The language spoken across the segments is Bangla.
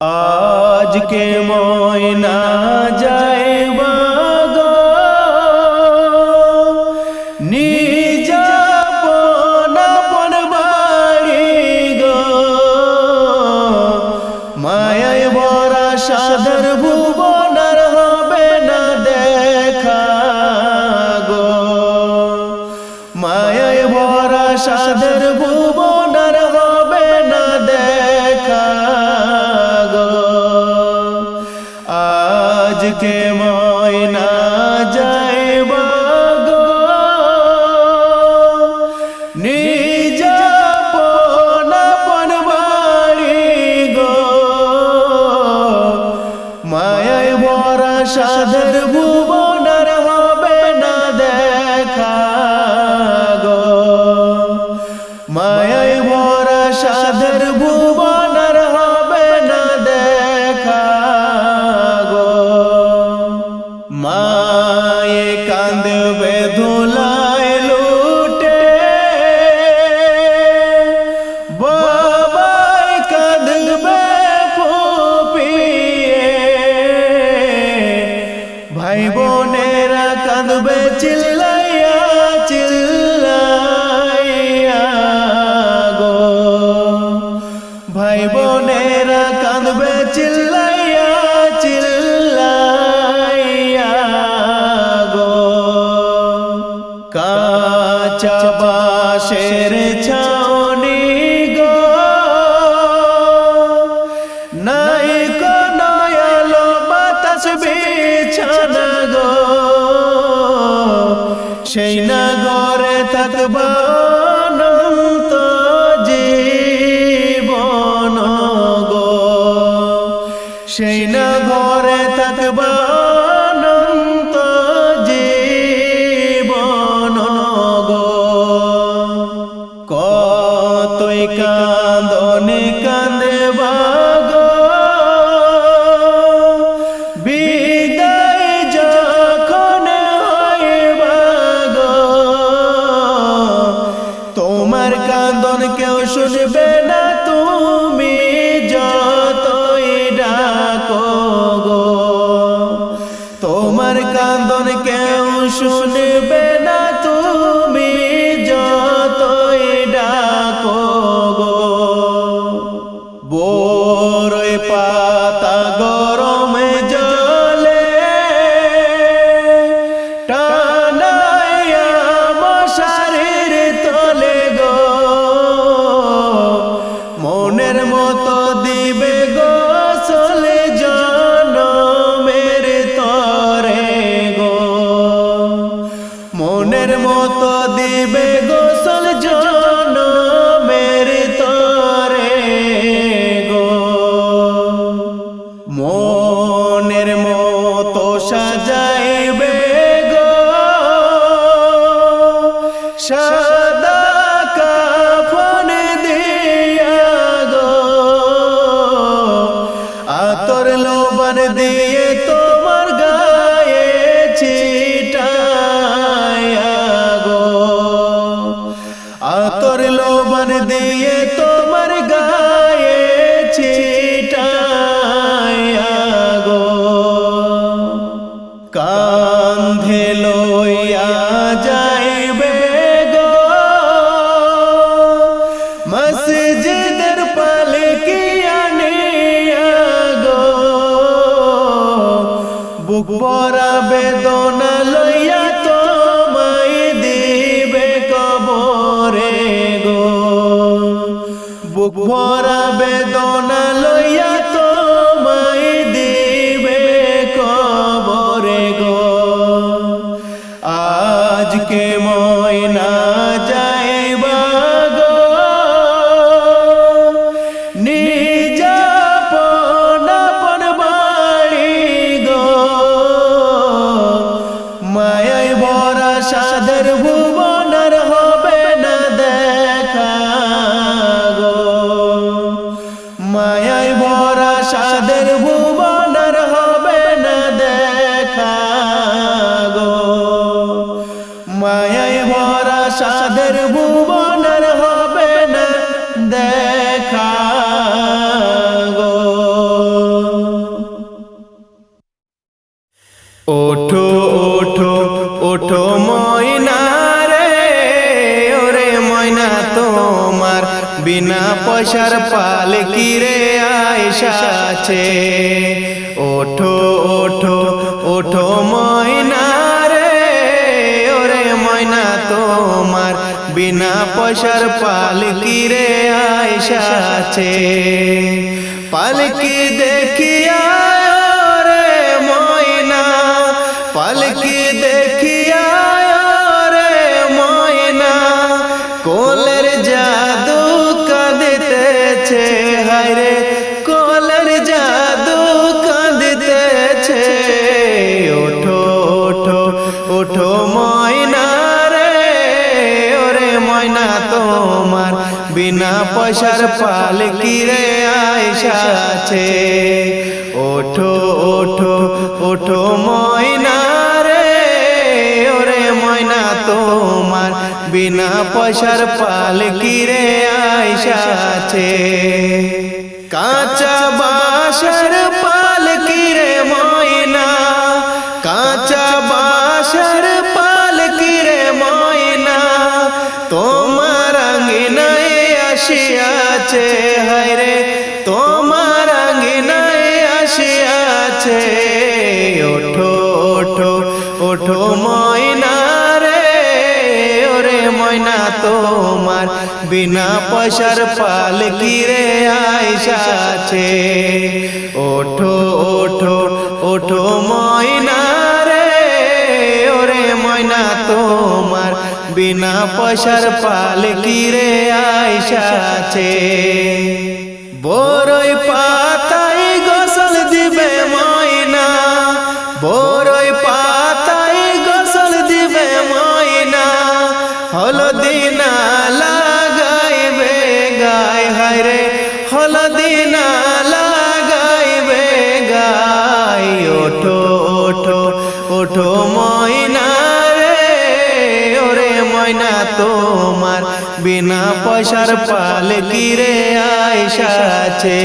आज के मोयना जाएबा गो निजा पन बाड़ी गो मायाय भरा सादर भुवनार হবে না দেখা গো মায়ায় ভরা সাদর ভুবনার হবে না দেখা आज के मोयना जाएबा गो निजा पन बाड़ी गो मायाय भरा सादर भुवनार হবে না দেখা गो मायाय भरा सादर भुवनार হবে না দেখা माये कांदबे धुलाय लुटे बाबाय कांदबे फुपिए भाई बोनेरा कांदबे चिल्लाया चिल्लाया गो भाई बोनेरा कांदबे चिल्लाया चिल्लाया काचा बाशेर छावनी गो नाई को नयालो बातास बिछाना गो সেই না ঘরে থাকবা অনন্ত জীবন গো সেই না ঘরে থাকবা অনন্ত কতই কাঁদনে কাঁদবা গো বিদায় যখন হইবা গো তোমার কাঁদন কেউ শুনবে না তুমি যতই ডাকো গো তোমার কাঁদন কেউ শুনবে না তুমি बोरई पाता गरमे जले टानाया मशारिर तले गो मनेर मतो दिबे गोसल जनमेर तरे गो मनेर मतो दिबे गोसल जनमेर মনের মতো সাজাইবে গো সাদা কাফন দিয়া গো আতর লোবান দিয়ে তোমার গায়ে ছিটায়া গো আতর লোবান দিয়ে তোমার গায়ে ছিটায়া কান্ধে লইয়া যাইবে গো মসজিদের পালকি আনিয়া গো বুক ভরা বেদনা লইয়া তোমায় দিবে কবরে গো বুক ভরা বেদনা লইয়া তোমায় দিবে কবরে গো आज के मोयना जाएबा गो निजा पन बाड़ी गो मायाय भरा सादर भुवनार হবে না দেখা গো मायाय भरा सादर भुवनार হবে না দেখা গো মায়ায় ভরা সাদর ভুবনার হবে না দেখা গো। পয়সার পালকি রে আইসাছে। ওঠো ওঠো ওঠো ময়না রে, ওরে ময়না তোমার বিনা পয়সার পালকি রে আইসাছে। পালকি দেখিয়া রে ময়না, পালকি দেখিয়া রে ময়না, কোলের জাদু কাঁদিতেছে, হায়রে কোলের জাদু কাঁদিতেছে। ওঠো ওঠো ওঠো ময়না রে, ওরে ময়না তোমার বিনা পয়সার পালকি রে আইসাছে। ওঠো ওঠো ওঠো ময়না রে, ওরে ময়না তোমার বিনা পয়সার পালকি রে আইসাছে। কাঁচা বাঁশের পালকি রে ময়না, কাঁচা বাঁশের পালকি রে ময়না, তোমার আঙ্গিনায় আসিয়াছে, হায়রে তোমার আঙ্গিনায় আসিয়াছে। ওঠো ওঠো ওঠো ময়না রে, ওরে ময়না তোমার বিনা পয়সার পালকি রে আইসাছে। ওঠো ওঠো ওঠো ময়না রে, ওরে ময়না তোমার বিনা পয়সার পালকি রে আইসাছে। বড়ই পাতায় গোসল দিবে ময়না, বড়ই পাতায় গোসল দিবে ময়না, হলদি না লাগাইবে গায়, হায়রে হলদি না লাগাইবে গায়। ওঠো ওঠো ওঠো ময়না রে, ওরে ময়না তোমার বিনা পয়সার পালকি রে আইসাছে।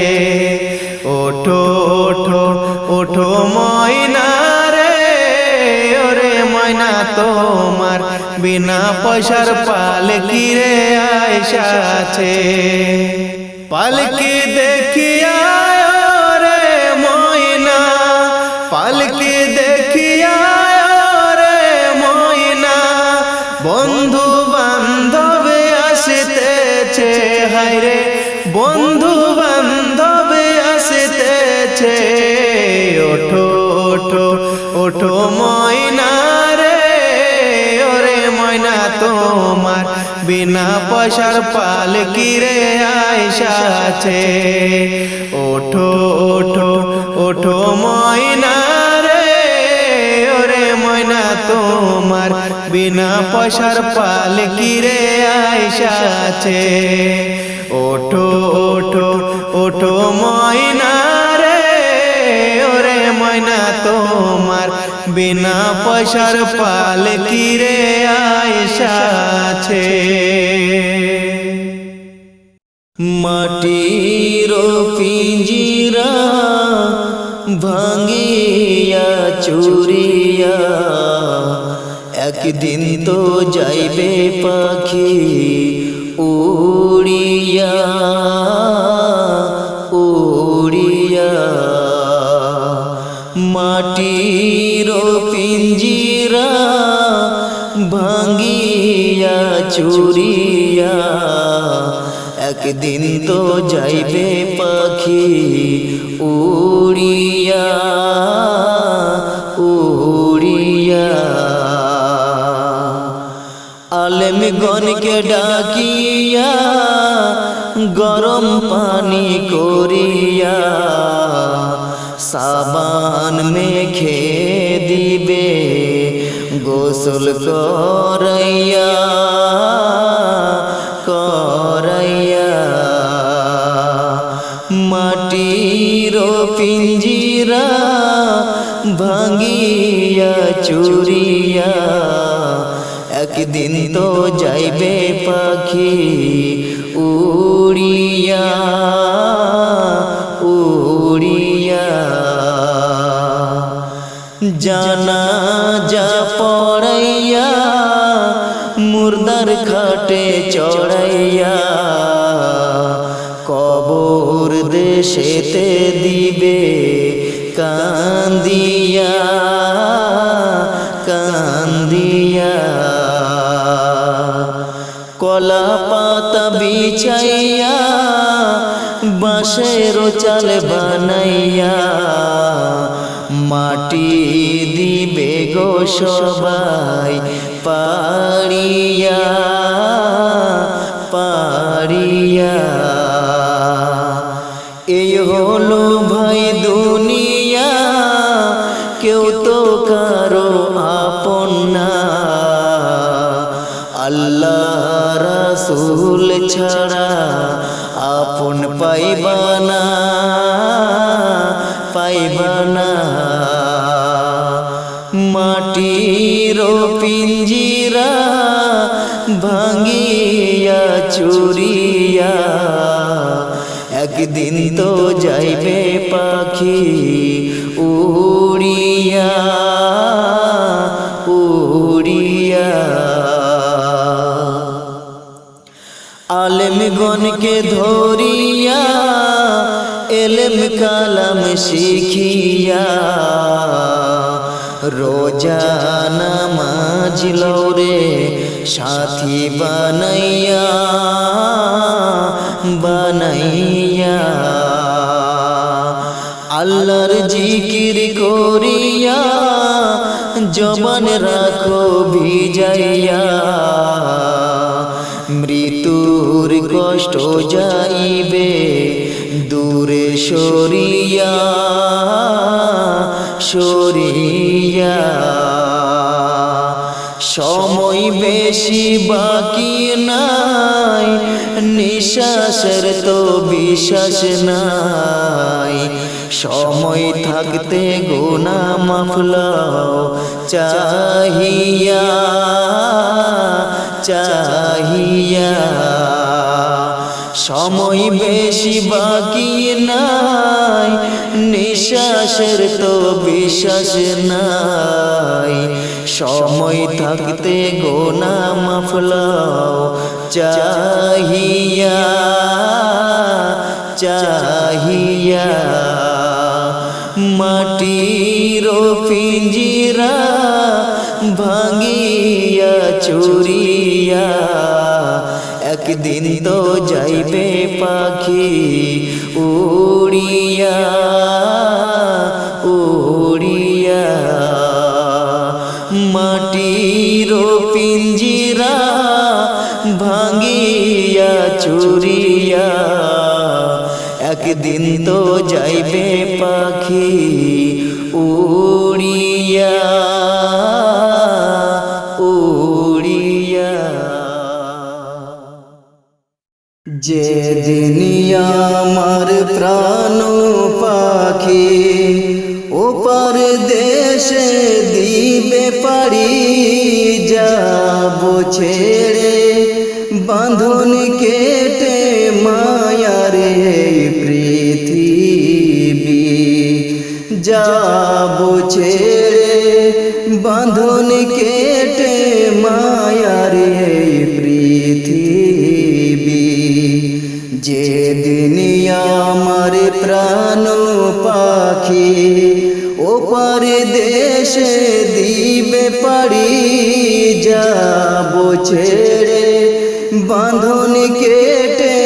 ওঠো ওঠো ওঠো ময়না রে, ওরে ময়না তোমার বিনা পয়সার পালকি রে আইসাছে। পালকি দেখিয়া রে ময়না, পালকি দেখিয়া রে ময়না, বন্ধু বান্ধব আসিতেছে, হায়রে বন্ধু বান্ধব আসিতেছে। ওঠো ওঠো ওঠো ময়না রে, ওরে ময়না তোমার বিনা পয়সার পালকি রে আইসাছে। ওঠো ওঠো ওঠো ময়না রে, ওরে ময়না তোমার বিনা পয়সার পালকি রে আইসাছে। ওঠো ওঠো ওঠো ময়না রে, ওরে ময়না তোমার বিনা পয়সার পালকি রে আইসাছে। মাটির পিঞ্জিরা ভাঙিয়া চুরিয়া, একদিন তো যাইবে পাখি উড়িয়া উড়িয়া। মাটির পিঞ্জিরা ভাঙিয়া চুরিয়া, একদিন তো যাইবে পাখি উড়িয়া উড়িয়া। আলেমগণকে ডাকিয়া গরম পানি করিয়া, সাবান মেখে দিবে গোসল করাইয়া করাইয়া। মাটির পিঞ্জিরা ভাঙিয়া চুরিয়া, একদিন তো যাইবে পাখি উড়িয়া উড়িয়া। জানাজা পড়াইয়া মুর্দার খাটে চড়াইয়া, শেষেতে দিবে কান্দিয়া কান্দিয়া। কলা পাতা বিছাইয়া বাঁশের চাল বানাইয়া মাটি দিবে গো সবাই পাড়িয়া পাড়িয়া। এই হলো ভাই দুনিয়া, কেউ তো কারো আপন না। আল্লাহ রাসূল ছাড়া আপন পাইবা না পাইবা না। মাটির পিঞ্জিরা ভাঙিয়া চুরিয়া একদিন তো যাইবে পাখি উড়িয়া উড়িয়া। আলেমগণকে ধরিয়া এলেম কালাম শিখিয়া রোজা নামাজ লওরে সাথী বানাইয়া বানাইয়া। আল্লাহর জিকির করিয়া জবান রাখো ভিজাইয়া মৃত্যুর কষ্ট যাইবে দূরে সরিয়া সরিয়া। সময় বেশি বাকি নাই, নিঃশ্বাসের তো বিশ্বাস নাই। সময় থাকতে গুনাহ মাফ লও চাহিয়া চাহিয়া। সময় বেশি বাকি নাই, নিঃশ্বাসের তো বিশ্বাস নাই। সময় থাকতে গুনাহ মাফ লও চাহিয়া চাহিয়া। মাটির পিঞ্জিরা ভাঙিয়া চুরিয়া একদিন তো যাইবে পাখি উড়িয়া উড়িয়া। মাটির পিঞ্জিরা ভাঙিয়া চুরিয়া একদিন তো যাইবে পাখি উড়িয়া উড়িয়া। যেদিন আমার প্রাণ পাখি ওপার দেশে দিবে পাড়ি যাব ছেড়ে বাঁধন কেটে মায়ার পৃথিবী যাব ছেড়ে বাঁধন কেটে মায়ার পৃথিবী। যেদিন আমার প্রাণ পাখি ওপার দেশে দিবে পাড়ি যাব ছেড়ে বাঁধন কেটে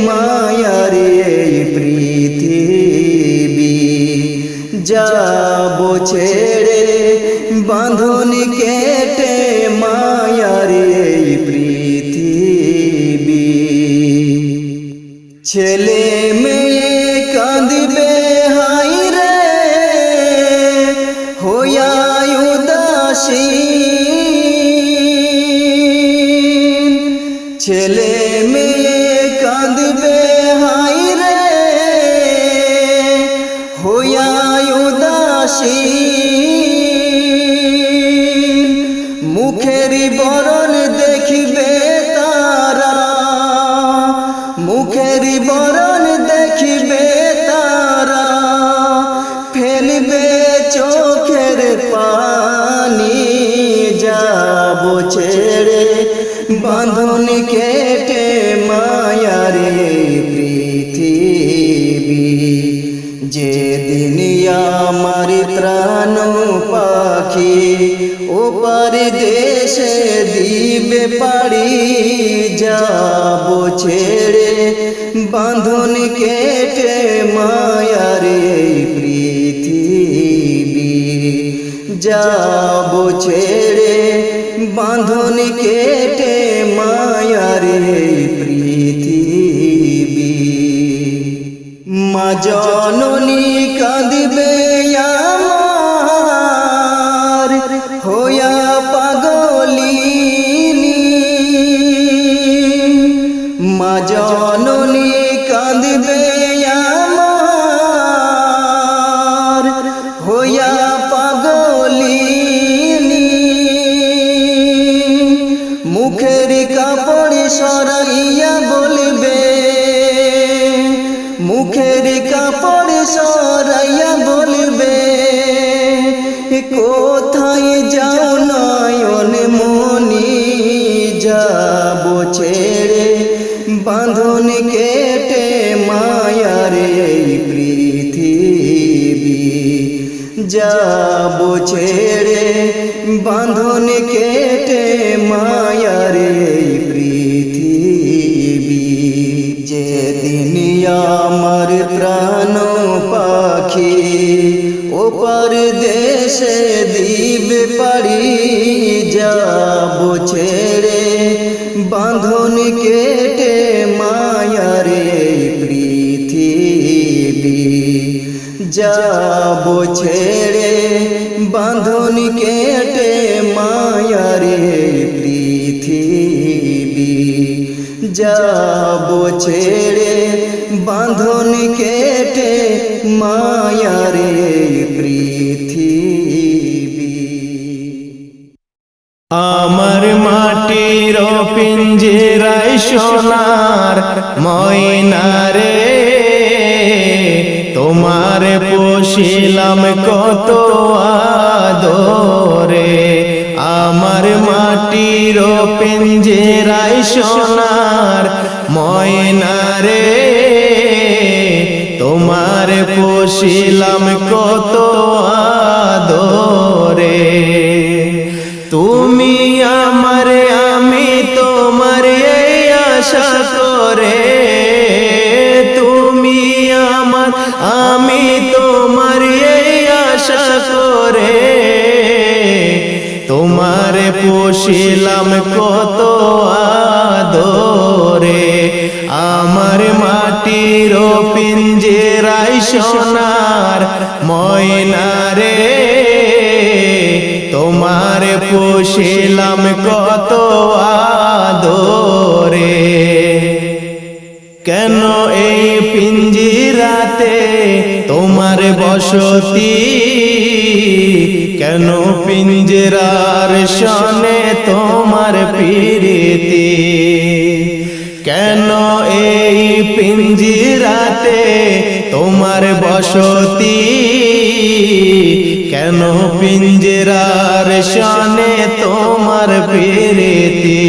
মায়ার পৃথিবী যাব ছেড়ে বাঁধন কেটে মায়ার পৃথিবী। ছেলে মেয়ে কাঁদিবে হাই রে হইয়া উদাসীন। ছেলে মেয়ে কাঁদিবে হাই রে হইয়া উদাসীন। মুখের বরণ দেখিবে তারা মুখের বরণ দেখিবে তারা ফেলবে চোখের পানি যাব ছেড়ে বাঁধন কেটে মায়ার পৃথিবী। যেদিন আমার প্রাণ পাখি ওপার দেশে দিবে পাড়ি যাব ছেড়ে বাঁধন কেটে মায়ার এই পৃথিবী যাব ছেড়ে বাঁধন কেটে মায়ার এই পৃথিবী মা জননী কাঁদিবে আমার হইয়া পাগলিনী মা জননী কাঁদিবে আমার হইয়া পাগলিনী মুখের কাপড় সরাইয়া বলবে মুখের কাপড় সরাইয়া বলবে কোথায় যাও নয়ন মনি যাব ছেড়ে বাঁধন কেটে মায়ার এই পৃথিবী যাব ছেড়ে বাঁধন কেটে মায়ার এই পৃথিবী যেদিন আমার প্রাণ পাখি ওপার দেশে দিবে পাড়ি যাব ছেড়ে বাঁধন কেটে মায়ার এই পৃথিবী যাব ছেড়ে বাঁধন কেটে মায়ার এই পৃথিবী যাব ছেড়ে বাঁধন কেটে মায়ার এই পৃথিবী আমার মাটির পিঞ্জরায় সোনার ময়না রে তোমার পোষিলাম কত আদরে আমার মাটির পিঞ্জরায় সোনার ময়না রে তোমার পোষিলাম কত আদরে তুমি আমার আমি তোমার এই আশা করে তুমি আমার আমি তোমার এই আশা করে তোমার পোষিলাম কত আদরে আমার মাটির পিঞ্জরায় সোনার ময়না রে তোমার পোষিলাম কত আদরে কেন এই পিঞ্জিরাতে তোমার বসতি কেন পিঞ্জরার সনে তোমার প্রীতি কেন এই পিঞ্জিরাতে তোমার বসতি কেন পিঞ্জরার সনে তোমার প্রীতি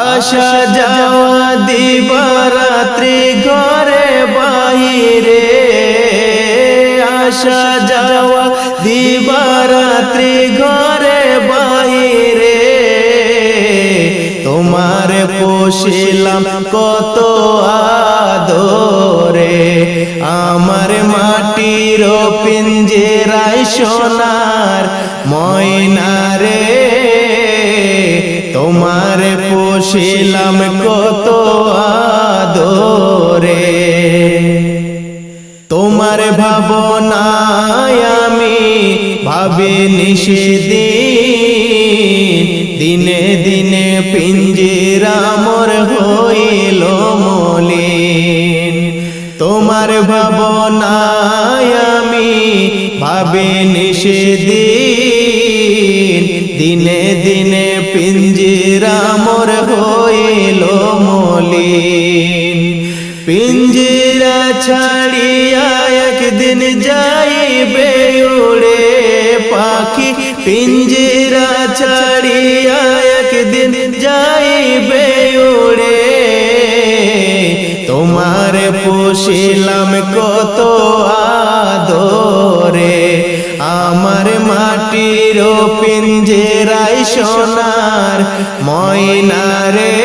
আসা যাওয়া দিবারাত্রি ঘরে বাইরে আসা যাওয়া দিবারাত্রি ঘরে বাইরে তোমার পোষিলাম কত আদরে আমার মাটির পিঞ্জরায় সোনার ময়না রে তোমার পোষিলাম কত আদরে তোমার ভাবনায় আমি ভাবি নিশিদিন দিনে দিনে পিঞ্জরা মোর হইল মলিন তোমার ভাবনায় আমি ভাবি নিশিদিন দিনে দিনে পিঞ্জরা মোর হইল মলিন পিঞ্জরা ছাড়িয়া একদিন যাইবে উড়ে পাখি পিঞ্জরা ছাড়িয়া একদিন যাইবে উড়ে তোমার পুষিলাম কত আদরে, আমার মাটির পিঞ্জেরায় সোনার ময়না রে,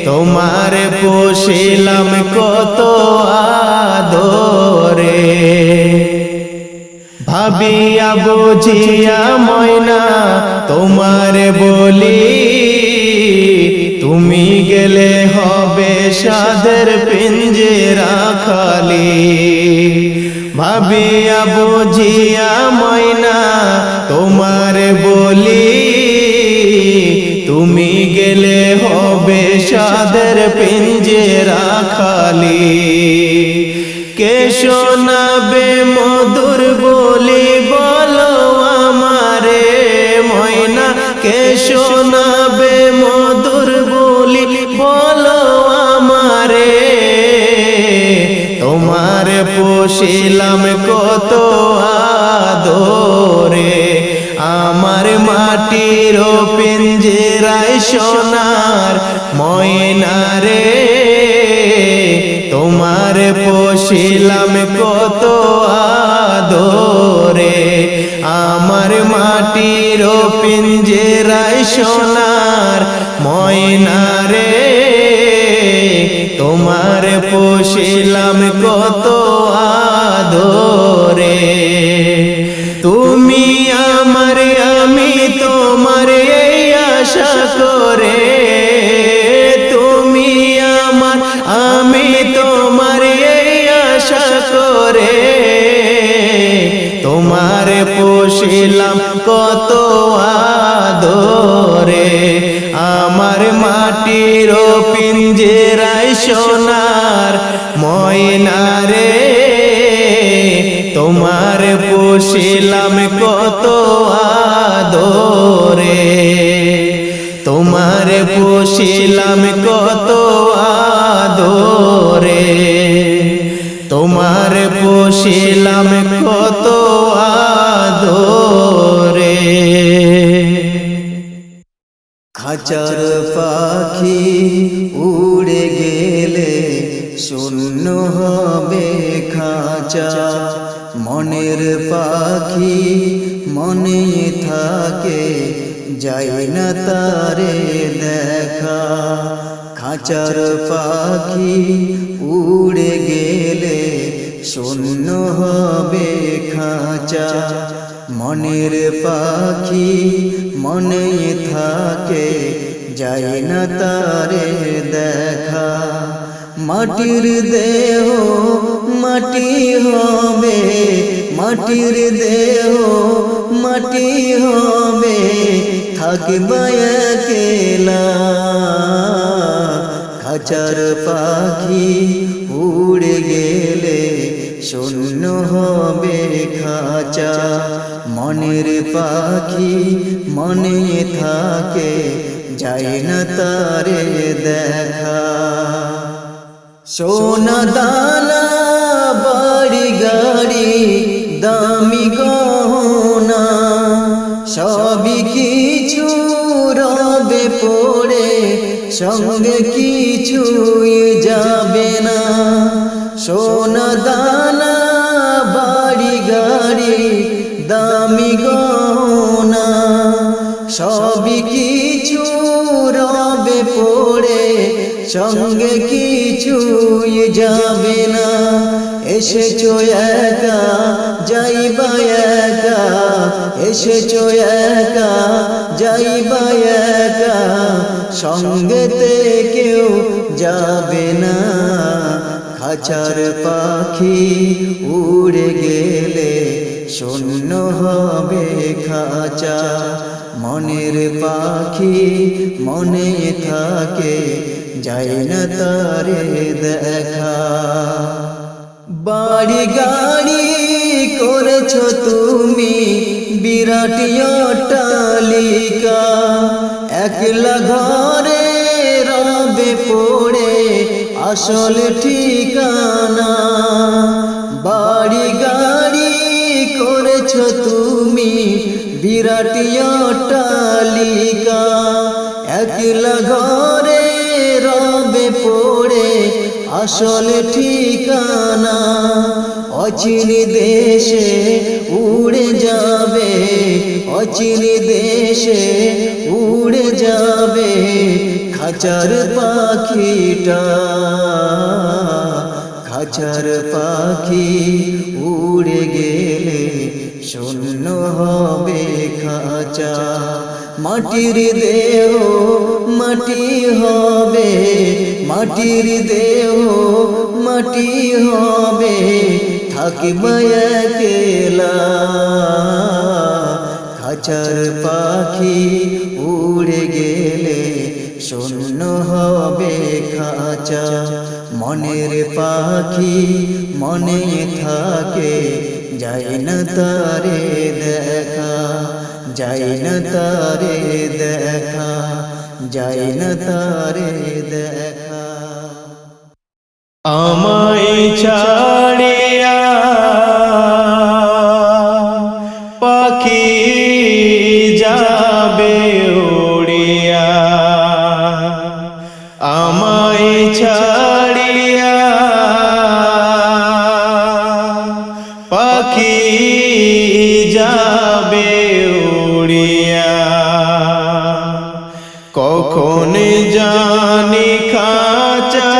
তোমার পুষিলাম কত আদরে। ভাবিয়া বুঝিয়া ময়না তোমার বলি, তুমি গেলে হবে সাদের পিঞ্জেরা খালি। ভাবিয়া বুঝিয়া ময়না তোমার বলি, তুমি গেলে হবে সাদের পিঞ্জেরা খালি। কে শোনাবে মধুর বলি বলো আমারে ময়না, কে শোনাবে মধুর বলি বলো আমারে, তোমার পুষিলাম কত আদরে, আমার মাটির পিঞ্জেরায় সোনার ময়না রে, তোমার পুষিলাম কত আদরে, আমার মাটির পিঞ্জেরায় সোনার ময়না রে, তোমার পুষিলাম কত আদরে। তুমি আমার আমি তোমার এই আশা করে, তুমি আমার আমি তোমার এই আশা করে, তোমার পুষিলাম কত আদরে, আমার মাটির পিঞ্জেরায় সোনার ময়না রে, তোমার পুষিলাম কত আদরে, তোমার পুষিলাম কত আদরে, তোমার পুষিলাম কত আদরে। খাঁচার পাখি উড়ে গেলে শূন্য হবে খাঁচা, মনের পাখি মনে থাকে যায় না তারে দেখা। খাঁচার পাখি উড়ে গেলে শূন্য হবে খাঁচা, মনের পাখি মনে থাকে যায় না তারে দেখা। মাটির দেহ মাটি হবে, মাটির দেহ মাটি হবে, থাকবে একলা। খাঁচার পাখি উড়ে গেলে শূন্য হবে খাঁচা, মনের পাখি মনে থাকে যায় না তারে দেখা। সোনা দানা বাড়ি গাড়ি দামি গহনা সবই কিছু রবে পড়ে, সঙ্গে কিছুই যাবে না। সোনা দানা বাড়ি গাড়ি দামি গহনা সবই কিছু রবে পড়ে, সঙ্গে কিছুই যাবে না। এসেছো একা যাইবা একা, এসেছো একা যাইবা একা, সঙ্গেতে কেউ যাবে না। খাঁচার পাখি উড়ে গেলে শূন্য হবে খাঁচা, মনের পাখি মনে থাকে যায় না তারে দেখা। বাড়ি গাড়ি করেছো তুমি বিরাট অট্টালিকা, একলা ঘরে রবে পড়ে আসল ঠিকানা। বাড়ি গাড়ি করেছো তুমি বিরাট অট্টালিকা, একলা ঘরে রবে পড়ে আসল ঠিকানা। অচিন দেশে উড়ে যাবে, অচিন দেশে উড়ে যাবে খাঁচার পাখিটা। খাঁচার পাখি উড়ে গেলে শূন্য হবে খাঁচা। মাটির দেহ মাটি হবে, মাটির দেহ মাটি হবে, থাকবে একলা। খাঁচার পাখি উড়ে গেলে শূন্য হবে খাঁচা। মনের পাখি মনে থাকে, যায় না তারে দেখা, যায় না তারে দেখা, যায় না তারে দেখা। আমায় ছাড়িয়া পাখি যাবে উড়িয়া, আমায় ছাড়িয়া পাখি যাবে উড়িয়া। কখন জানি খাঁচা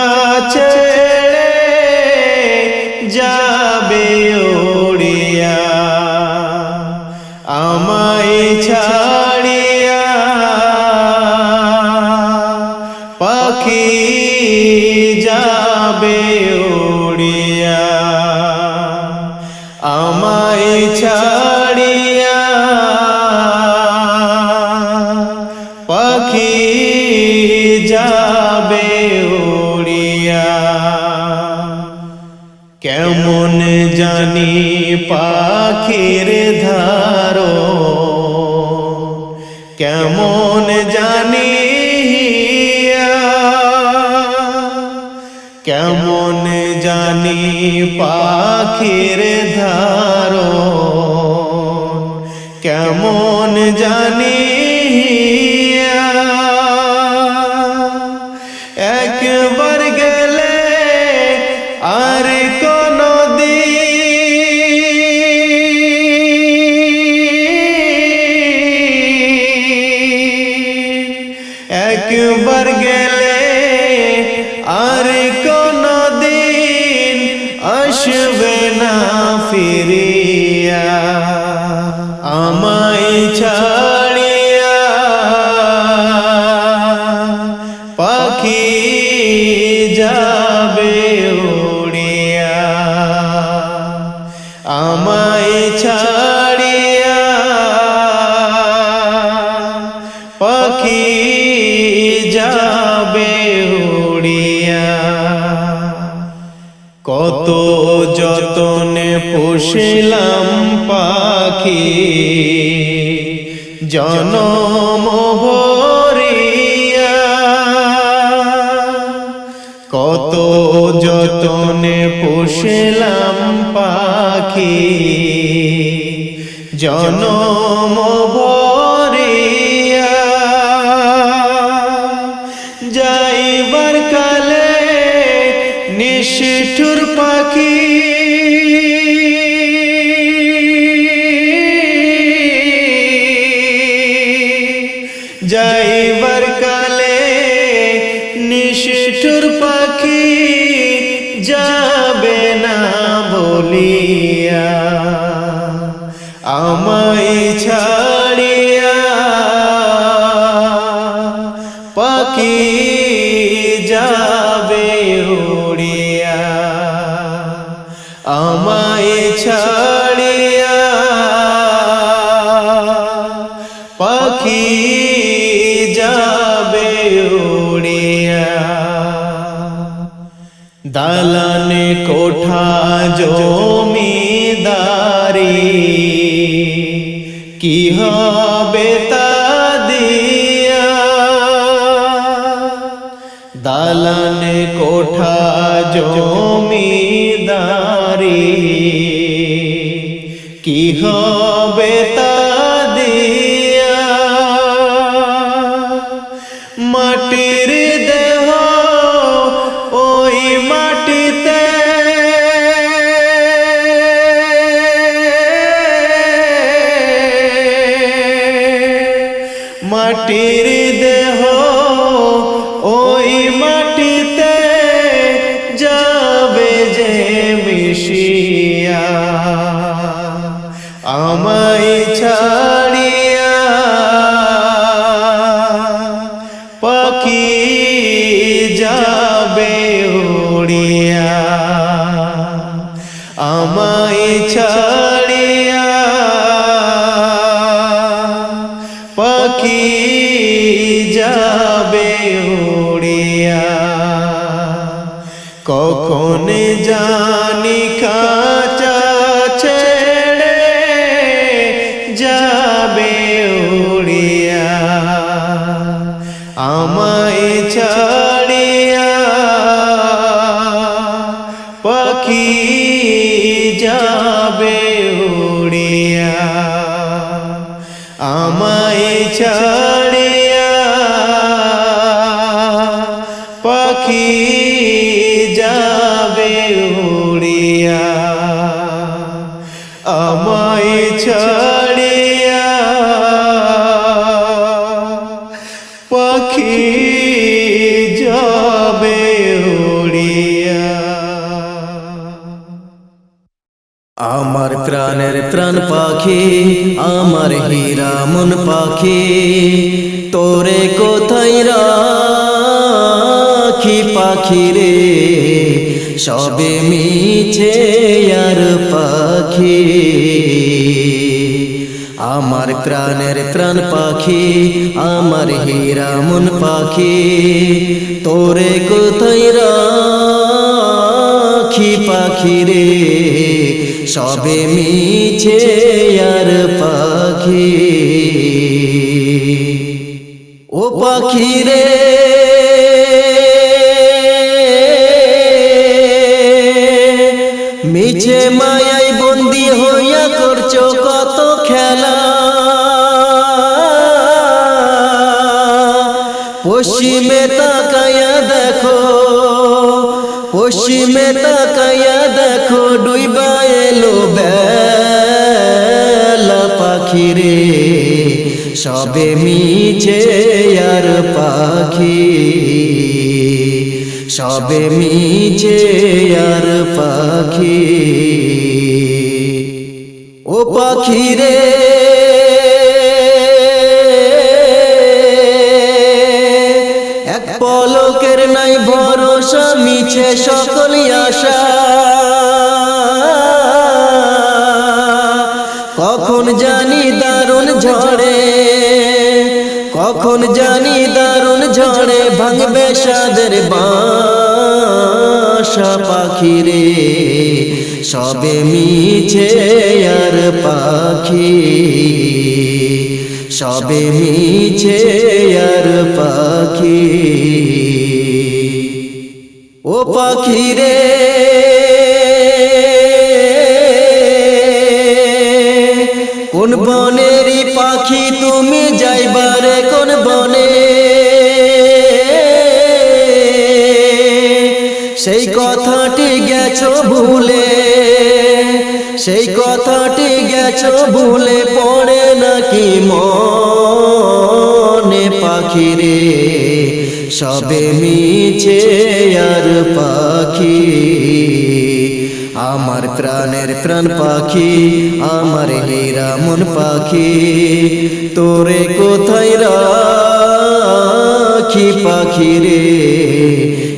ছেড়ে যাবে উড়িয়া, আমায় ছাড়িয়া পাখি যাবে উড়িয়া, আমায় ছাড়িয়া পাখি যাবে উড়িয়া। কেমন জানি পাখির ধারো, কেমন জানি কেমন জানি পাখির ধারো, কেমন জানি একবার গেলে আর কোনো দিন, একবার গেলে আর কোনো দিন আসবে না ফিরিয়া। আমায় ছাড়িয়া পাখি যাবে উড়িয়া, আমায় ছাড়িয়া পাখি যাবে উড়িয়া। কত যতনে পুষিলাম পাখি জনম ভরিয়া, কত যতনে পুষিলাম পাখি জনম ভরিয়া। যাইবার কালে নিষ্ঠুর পাখি যাইবার কালে নিষ্ঠুর পাখি যাবে না বলিয়া, আমায় ছাড়িয়া পাখি যাবে উড়িয়া, আমায় ছাড়িয়া পাখি যাবে উড়িয়া। দালানে কোঠা জমিদারি কি হবে তা দিয়া, দালানে কোঠা জমিদারি কি হবে তা দিয়া। মাটির দেহ ওই মাটি মাটির দেহ ওই মাটিতে যাবে যে মিশিয়া, আমায় ছাড়িয়া পাখি যাবে উড়িয়া, আমায় ছাড়িয়া পাখি যাবে উড়িয়া। কখন জানি খাঁচা ছেড়ে যাবে উড়িয়া, আমায় ছাড়িয়া পাখি যাবে উড়িয়া, আমায় ছাড়িয়া পাখি যাবে উড়িয়া, আমায় ছাড়িয়া পাখি যাবে উড়িয়া। আমার প্রাণের প্রাণ পাখি, আমার হীরা মন পাখি, তোরে কোথায় রাখি পাখি রে, সবে মিছে আর পাখি। আমার প্রাণের প্রাণ পাখি, আমার হীরা মন পাখি, তোরে কোথায় রাখি পাখি রে, সবে মিছে আর পাখি। ও পাখি রে মিছে মায়ায় বন্দি হইয়া করছো কত খেলা, পশ্চিমে তাকায়া দেখো, পশ্চিমে তাকায়া দেখো, ডুইবা এলো বেলা পাখি রে, সবে মিছে আর পাখি, সবে মিছে আর পাখি। ও পাখি রে এক পলকের নাই ভরসা, মিছে সকল আশা, কখন জানি দারুণ ঝড়ে, কখন জানি দারুণ ঝড়ে ভাঙবে সাদের বাসা পাখি রে, সবে মিছে আর পাখি, সবে মিছে আর পাখি। ও পাখি রে কোন বনেরই পাখি তুমি যাইবারে কোন বনে, সেই কথাটি গেছো ভুলে, সেই কথাটি গেছো ভুলে, পড়ে নাকি মনে পাখি রে, সবে মিছে আর পাখি। আমার প্রাণের প্রাণ পাখি, আমার হীরা মন পাখি, তোরে কোথায় রাখি পাখি রে,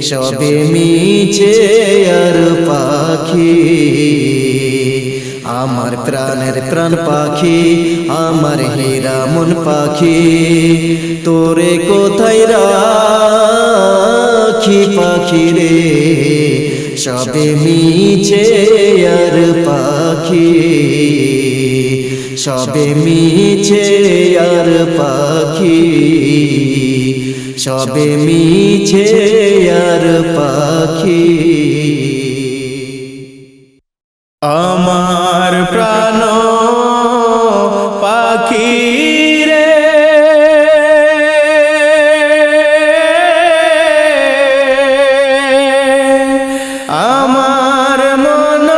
সবে মিছে আর পাখি। আমার প্রাণের প্রাণ পাখি, আমার হীরা মন পাখি, তোরে কোথায় রাখি পাখি রে, সবে মিছে আর পাখি, সবে মিছে আর পাখি, সবে মিছে আর পাখি। আমার প্রাণ পাখি রে আমার মন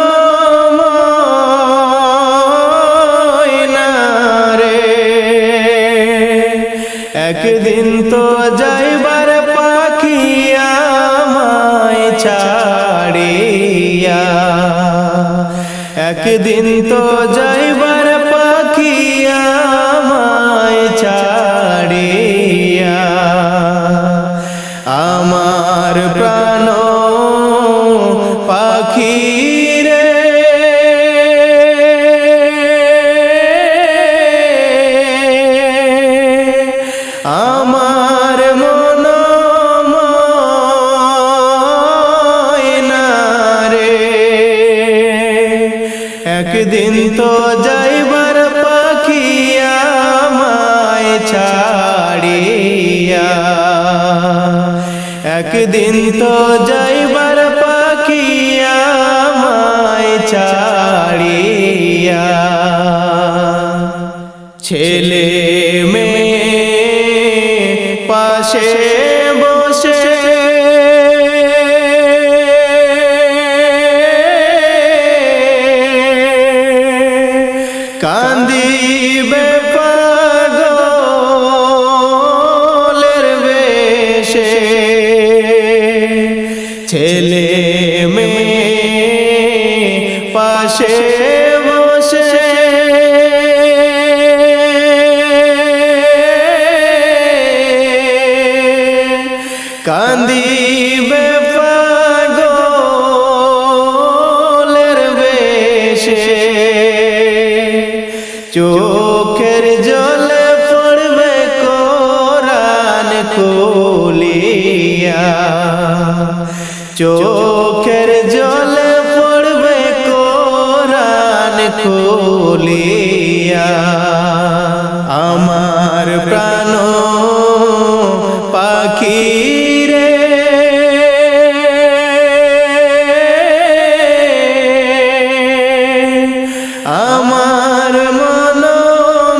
ময়না রে, এক একদিন তো যাইবার পাখি আমায় ছাড়িয়া, আমার প্রাণ পাখি রে আমার মন ময়না রে, একদিন তো যাইবার পাখি আমায় ছাড়িয়া, একদিন তো যাইবার পাখি আমায় ছাড়িয়া। ছেলে মেয়ে পাশে বসে কান্দিবে পাগলের বেশে, ছেলে মেয়ে পাশে বসে কান্দিবে পাগলের বেশে, চোখের জলে পড়বে কোরআন খুলিয়া, চোখের জলে পড়বে কোরআন খুলিয়া। আমার প্রাণ পাখি রে আমার মন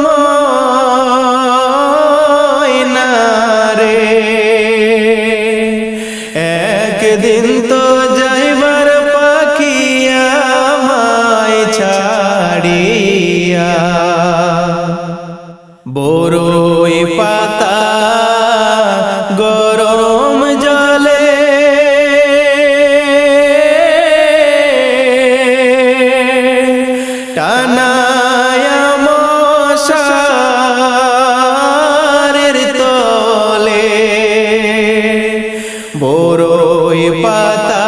ময়না রে, একদিন তো যাইবার পাখি আমায় ছাড়িয়া। বড়ই পাতা গরম জলে টানায়া মশারের তলে, বড়ই পাতা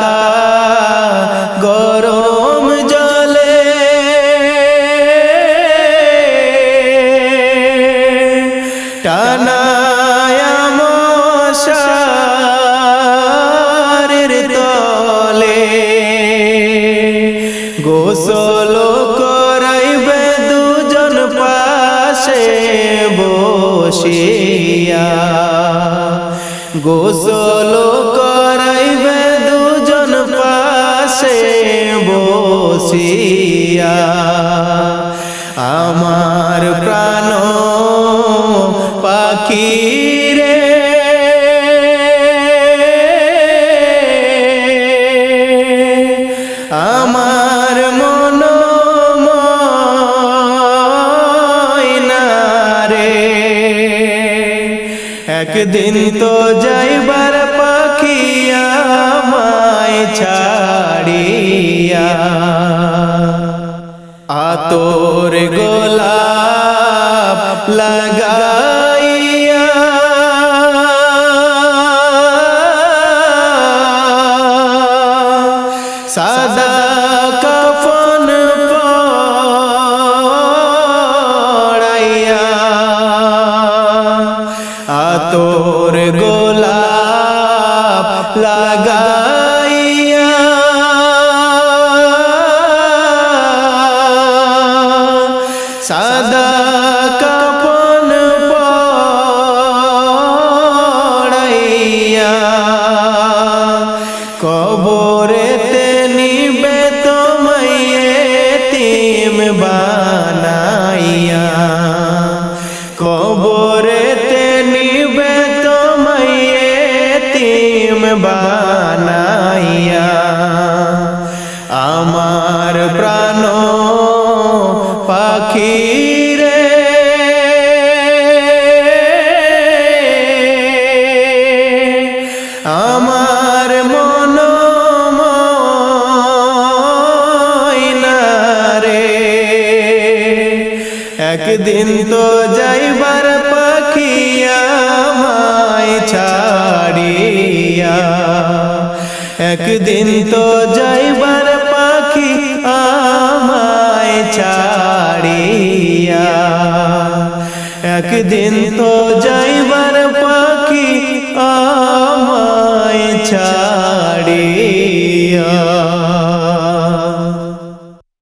গরম জলে টানায়া মশারের তলে, গোসল করাইবে দুজন পাশে বসিয়া, গোসল করাইবে দুজন পাশে বসিয়া। আমার প্রাণ পাখি রে আমার মন ময়না রে, একদিন তো যাইবার পাখি আমায় ছাড়িয়া। আতর গোলাপ লাগাইয়া সাদা কাফন পড়াইয়া, আতর গোলাপ লাগাইয়া সাদা কাফন পড়াইয়া, কবরেতে নিবে তোমায় এতিম বানাইয়া, কবরেতে নিবে তোমায় এতিম বানাইয়া। আমার প্রাণ পাখি রে আমার মন ময়না একদিন তো যাইবার পাখি আমায় ছাড়িয়া, একদিন তো যাইবার পাখি আমায় ছাড়িয়া, একদিন তো